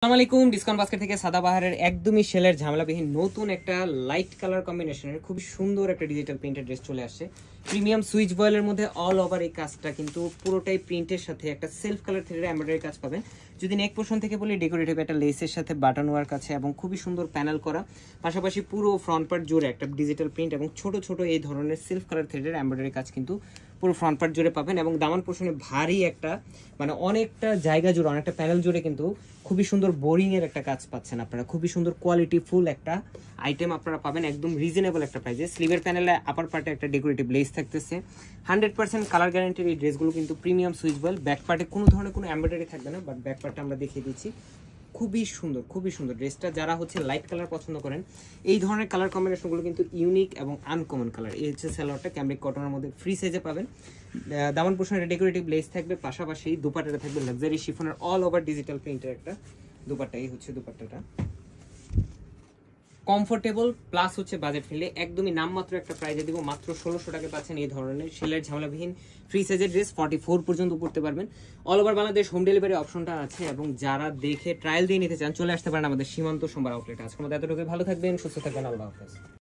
আসসালামু আলাইকুম। Discount basket থেকে সাদাবাহারের একদমই সেলের ঝামেলাবিহীন নতুন একটা লাইট কালার কম্বিনেশনের খুব সুন্দর একটা ডিজিটাল প্রিন্টেড ড্রেস চলে আসছে। প্রিমিয়াম সুইচ বয়েলের মধ্যে অল ওভার এই কাজটা কিন্তু পুরোটাই প্রিন্টের সাথে একটা সেলফ কালার থ্রেডের এমব্রয়ডারি কাজ পাবেন। যদি নেক পোর্শন থেকে বলি ডেকোরেটিভ একটা লেসের সাথে বাটন ওয়ার্ক আছে এবং খুবই সুন্দর প্যানেল করা, পাশাপাশি পুরো ফ্রন্ট পার্ট জুড়ে একটা ডিজিটাল প্রিন্ট এবং ছোট ছোট এই ধরনের সেলফ কালার থ্রেডের এমব্রয়ডারি কাজ কিন্তু পুরো ফ্রন্ট পার্ট জুড়ে পাবেন। এবং দামান পোর্শনে ভারী একটা মানে অনেকটা জায়গা জুড়ে অনেকটা প্যানেল জুড়ে কিন্তু খুবই সুন্দর বোরিং এর একটা কাজ পাচ্ছেন আপনারা। খুবই সুন্দর কোয়ালিটি ফুল একটা আইটেম আপনারা পাবেন একদম রিজনেবল একটা প্রাইসে। স্লিভের প্যানেলে আপার পার্টে একটা ডেকোরেটিভ লেস থাকতেছে। 100% কালার গ্যারান্টির এই ড্রেসগুলো কিন্তু প্রিমিয়াম সুইচ বয়েল। ব্যাক পার্টে কোনো ধরনের কোনো এমব্রয়ডারি থাকবে না, বাট ব্যাক পার্টটা আমরা দেখিয়ে দিচ্ছি। খুবই সুন্দর ড্রেসটা। যারা হচ্ছে লাইট কালার পছন্দ করেন, এই ধরনের কালার কম্বিনেশনগুলো কিন্তু ইউনিক এবং আনকমন কালার। এই হচ্ছে সালোয়ারটা ক্যামব্রিক কটনের মধ্যে ফ্রি সাইজে পাবেন। দামান পোর্শনে ডেকোরেটিভ লেস থাকবে, পাশাপাশি দুপাট্টাটা থাকবে লাক্সারি শিফনের অল ওভার ডিজিটাল প্রিন্টের একটা দুপাট্টা। এই হচ্ছে দুপাট্টাটা, কমফোর্টেবল প্লাস হচ্ছে বাজেট ফ্রেন্ডলি। একদমই নামমাত্র একটা প্রাইজে দিব, মাত্র 1600 টাকা পাচ্ছেন এই ধরনের সেলের ঝামেলাবিহীন ফ্রি সাইজের ড্রেস। 44 পর্যন্ত পড়তে পারবেন। All over Bangladesh home delivery অপশনটা আছে এবং যারা দেখে ট্রায়াল দিয়ে নিতে চান চলে আসতে পারেন আমাদের সীমান্ত সোমবার আউটলেটে। আজকের মধ্যে এতটুকু, ভালো থাকবেন, সুস্থ থাকবেন, আল্লাহ হাফেজ।